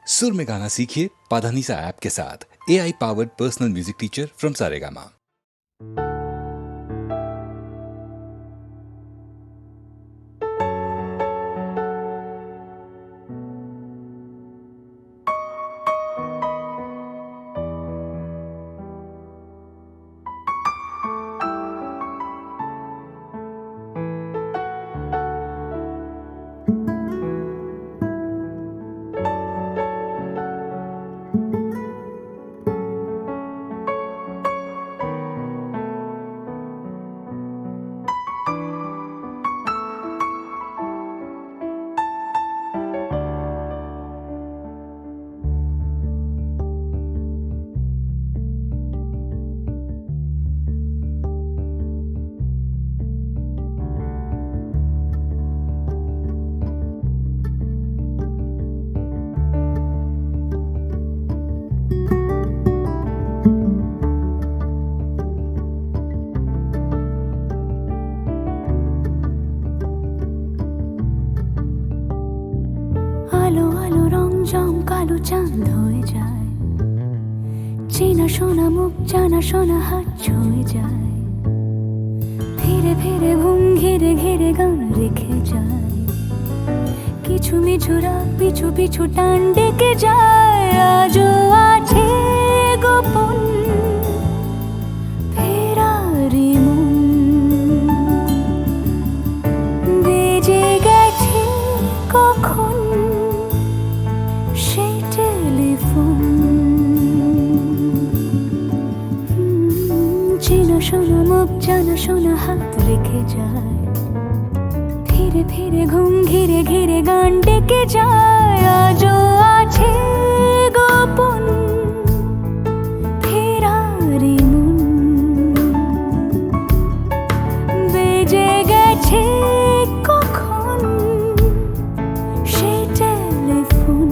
सुर में गाना सीखिए पाधानीसा ऐप के साथ। AI powered personal music teacher from Saregama. আলো আলো রং জম কালো চাঁদ হয়ে যায়, চেনা শোনা মুখ জানা শোনা হাত ছুঁয়ে যায়, ফিরে ফিরে ঘুম ঘিরে ঘিরে গান রেখে যায়, কিছু মিছু রাত পিছু পিছু টান ডেকে যায়। আজও আছে গোপন ফেরারি মন, বেজে গেছে কখন সেই টেলিফোন। চেনা শোনা মুখ জানা শোনা হাত রেখে যায়, ফিরে ফিরে ঘুম ঘিরে ঘিরে গান ডেকে যায়। আজও আছে গোপন ফেরারি মন, বেজে গেছে কখন সেই টেলিফোন।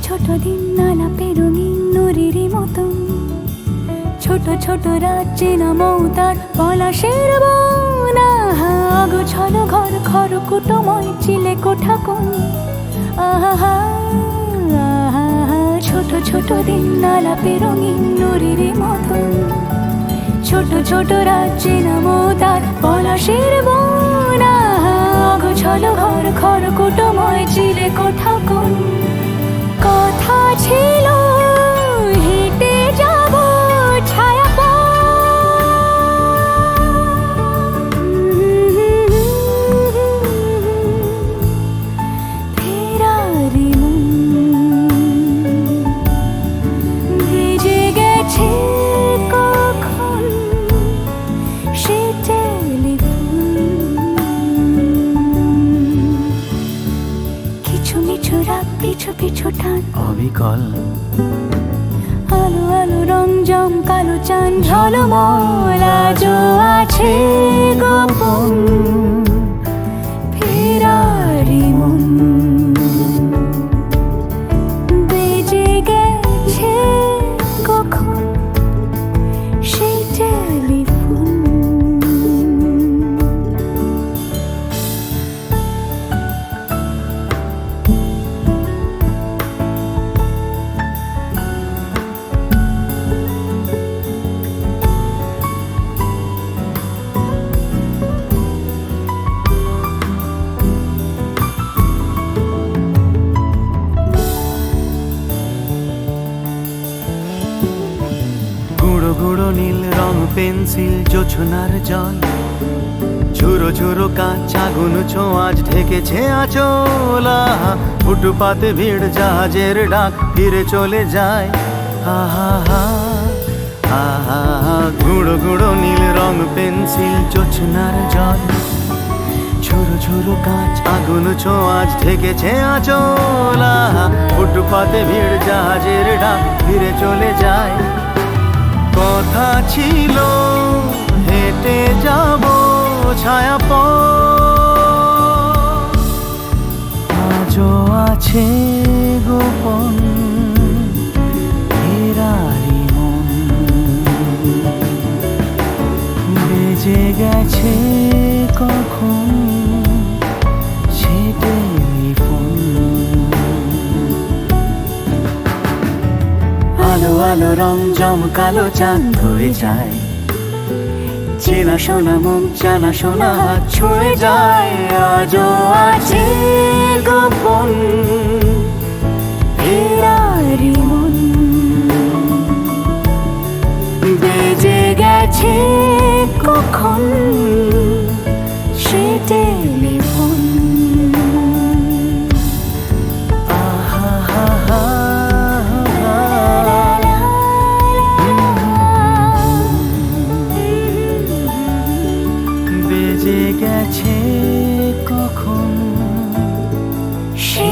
ছোট দিন আলাপের রঙিন নুরির মতন, ছোট ছোট রাত চেনা মৌতার পলাশের বন। আগোছালো ঘর খড়কুটোময় চিলে কোঠা কোন, আহা আহা। ছোট ছোট দিন আলাপের রঙিন নুরির মতন, ছোট ছোট রাত চেনা মৌতার পলাশের বন। আগোছালো ঘর খড়কুটোময় চিলে কোঠা কোন। কথা ছিল হেঁটে যাব ছায়া ফেরারি মন, ভেজে গেছে কখন সে টেলিফোন। কিছু মিছু রাত পিছু পিছু টান অবিকল, আলো আলো রং জম কালো চাঁদ ঝলমল। আজও আছে গোপন ফেরারি মন, বেজে গেছে কখন সেই টেলিফোন। গুঁড়ো গুঁড়ো নীল রং পেন্সিল জোছনার জল, ঝুরো ঝুরো কাঁচ আগুন ছোঁয়াজ ঢেকেছে আঁচলা। ফুটপাতে ভিড় জাহাজের ডাক ফিরে চলে যায়। আহা হা গুঁড়ো গুঁড়ো নীল রং পেন্সিল জোছনার জল ঝুরো ঝুরো কাঁচ আগুন ছোঁয়াজ ঢেকেছে আচলা ফুটপাতে ভিড় জাহাজের ডাক ফিরে চলে যায় কথা ছিল হেঁটে যাব ছায়া আজও আছে গোপন ফেরারি মন বেজে গেছে কখন সে টেলিফোন আলো আলো রং জমকালো চাঁদ হয়ে যায় চেনা শোনা মুখ জানা শোনা হাত ছুঁয়ে যায় আজও আছে গোপন ফেরারি মন বেজে গেছে কখন সে টেলিফোন আহা হা হা বেজে গেছে কখন সে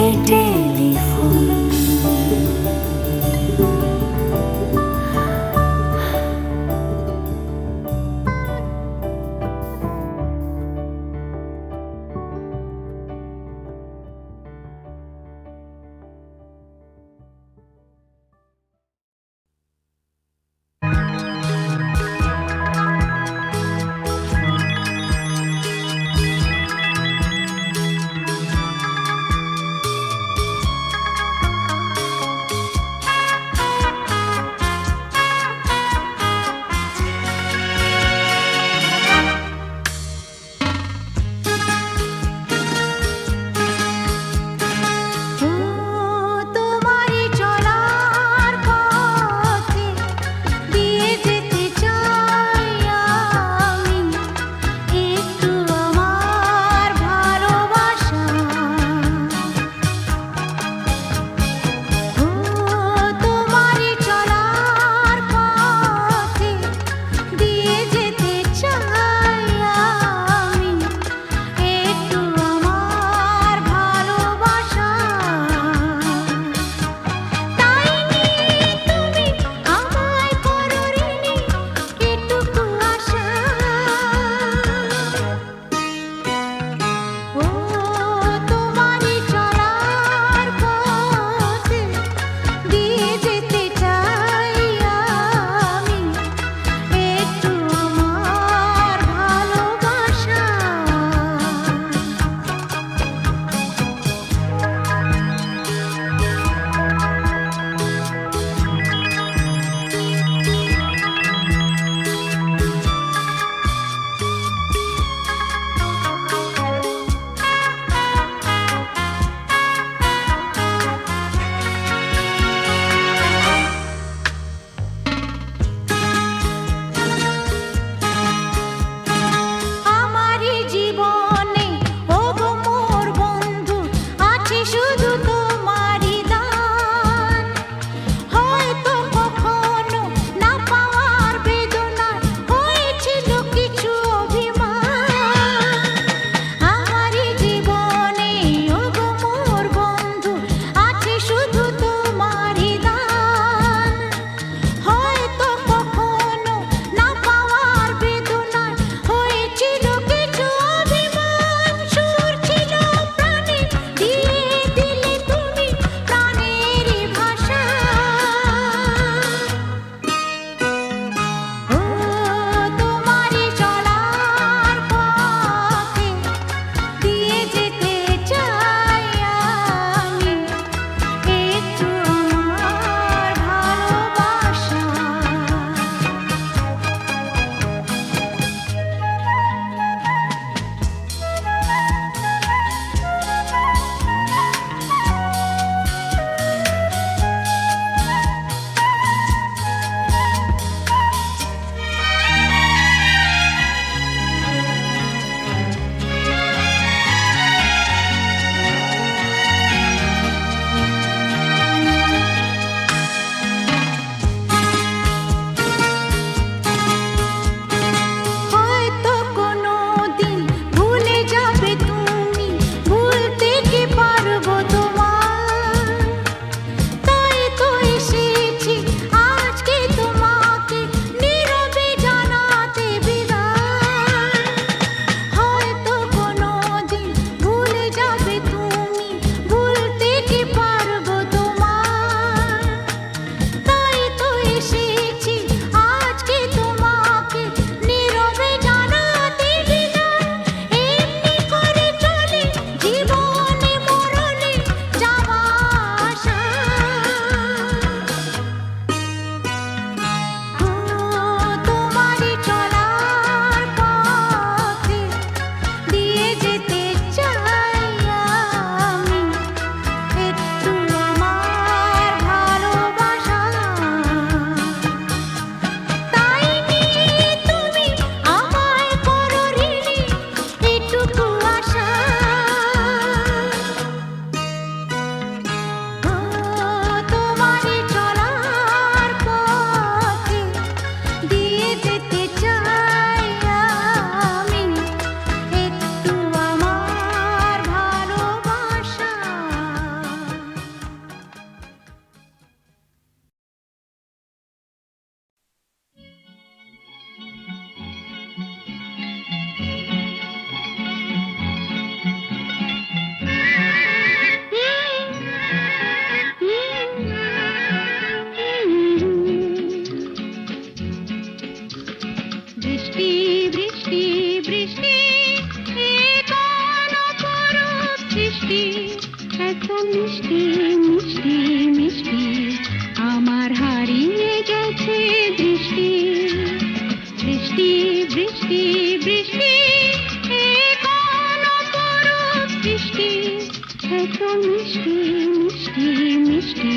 মিষ্টি মিষ্টি মিষ্টি আমার হারিয়ে গেছে দৃষ্টি বৃষ্টি বৃষ্টি বৃষ্টি এ কোন অপরূপ বৃষ্টি এত মিষ্টি মিষ্টি মিষ্টি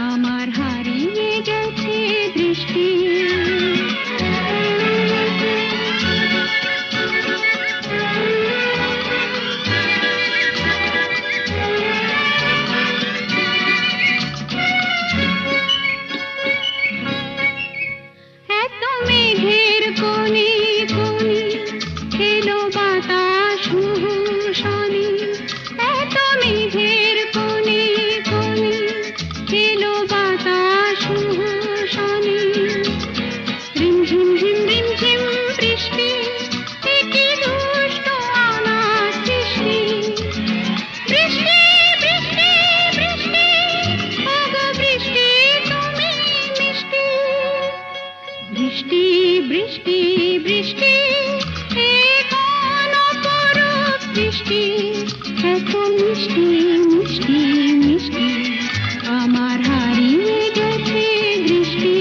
আমার হারিয়ে গেছে দৃষ্টি এত মেঘের কোণে কোণে এলো বাতাস মুহুশনি এত মেঘের কোণে কোণে এলো বাতাস মুহুশনি রিমঝিম ঝিম রিমঝিম বৃষ্টি এ কি দুষ্ট অনাথ সৃষ্টি বৃষ্টি বৃষ্টি বৃষ্টি ওগো বৃষ্টি তুমি মিষ্টি বৃষ্টি বৃষ্টি বৃষ্টি এ কোন অপরূপ বৃষ্টি এত মিষ্টি মিষ্টি মিষ্টি আমার হারিয়ে গেছে দৃষ্টি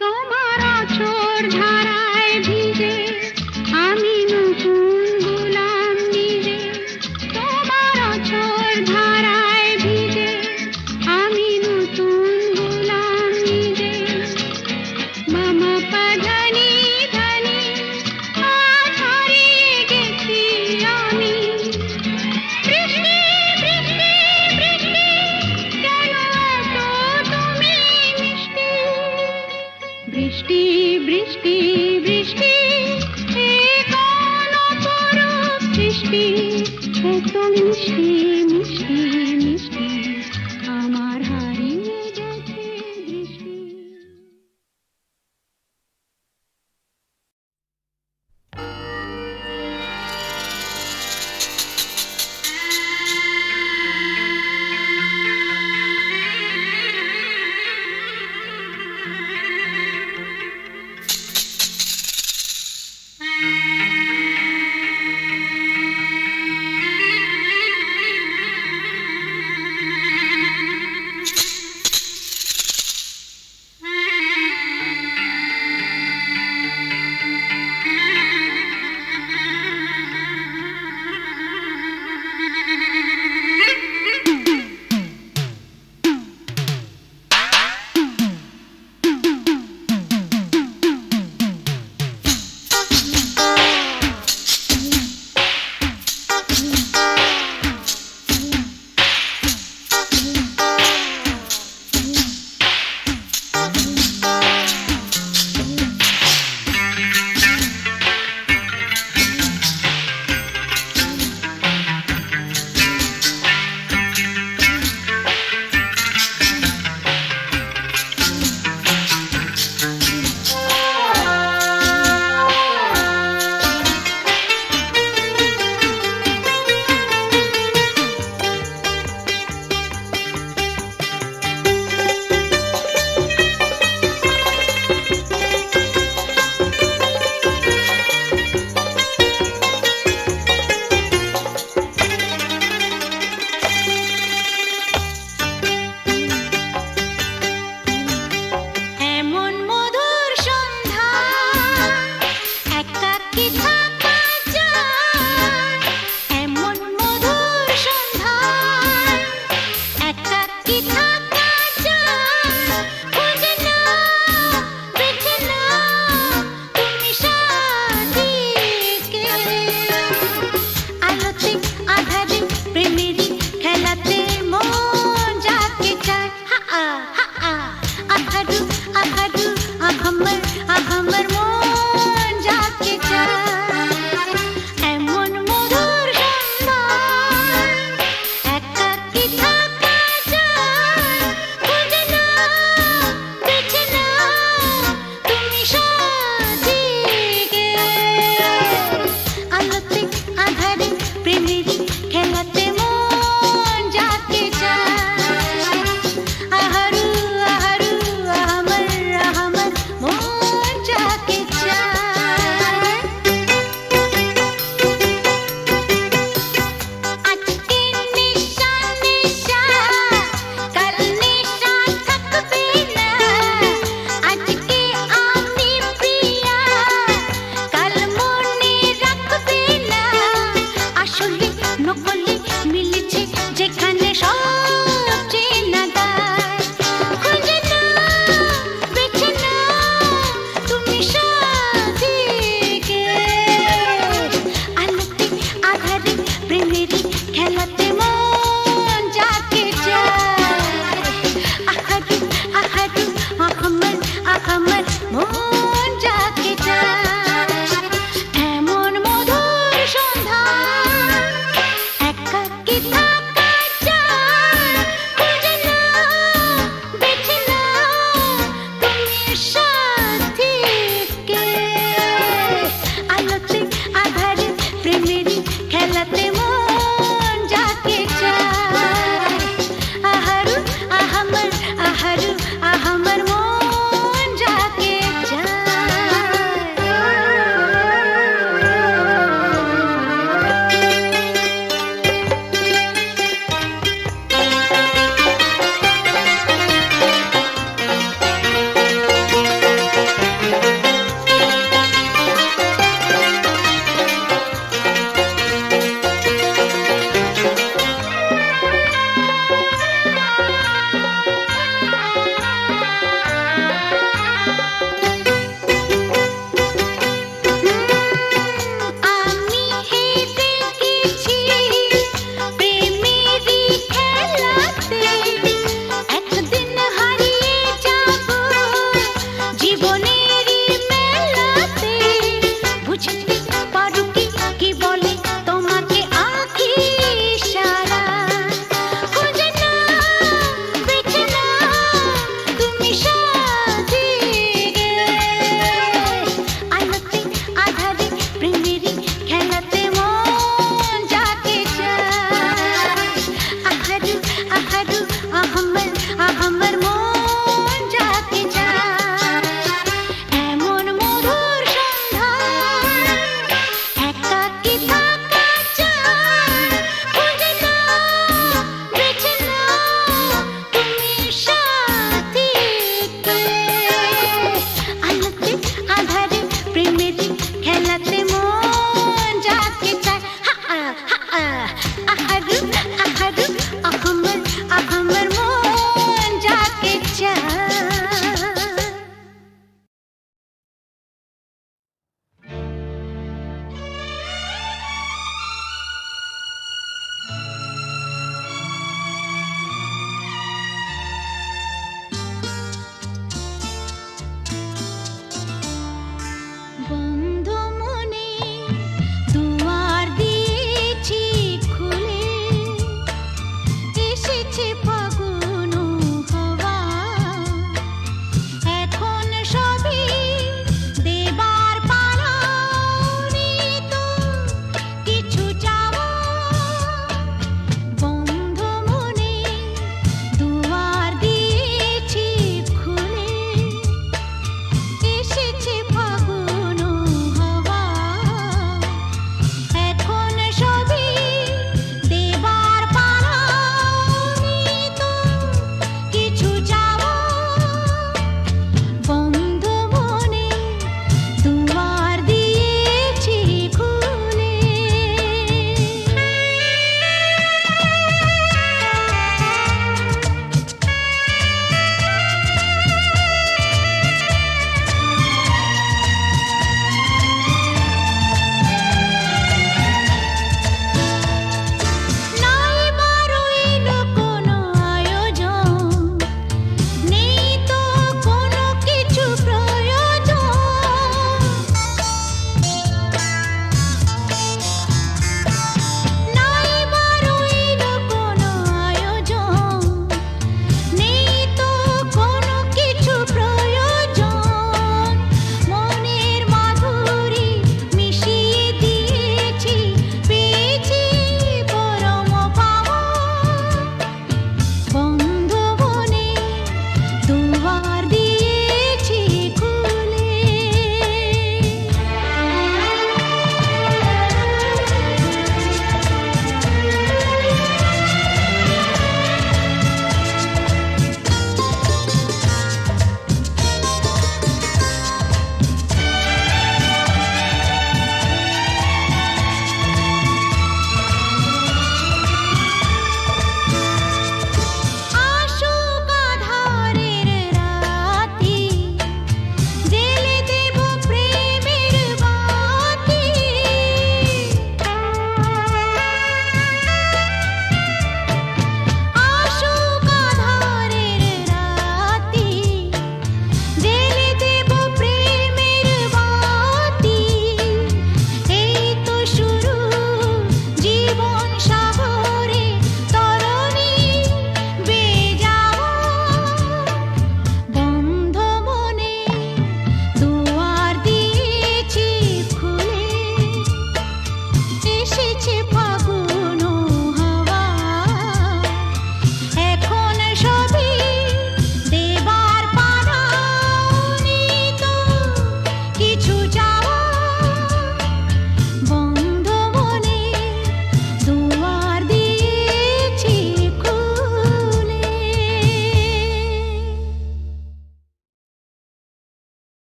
তোমার আঁচড় ধারায় ভিজে আমি নতুন গোলাম নিজে তোমার আঁচড় ধারায় ভিজে আমি নতুন গোলাম নিজে মামা পাধানি ধানি আজ হারিয়ে গেছি আমি বৃষ্টি বৃষ্টি বৃষ্টি কেন এত তুমি মিষ্টি বৃষ্টি বৃষ্টি বৃষ্টি এ কোন অপরূপ বৃষ্টি এত মিষ্টি মিষ্টি মিষ্টি আমার হারিয়ে গেছে দৃষ্টি খেলাতে মন যাকে চায় যাকে চায়। আজকে নেশা নেশা, কাল নেশা থাকবে না। আজকে আমি প্রিয়া, কাল মনে রাখবে না। আসলে নকলে মিলেছে যেখানে সব চেনা দায়। খুঁজে নাও, বেছে নাও তুমি সব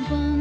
বা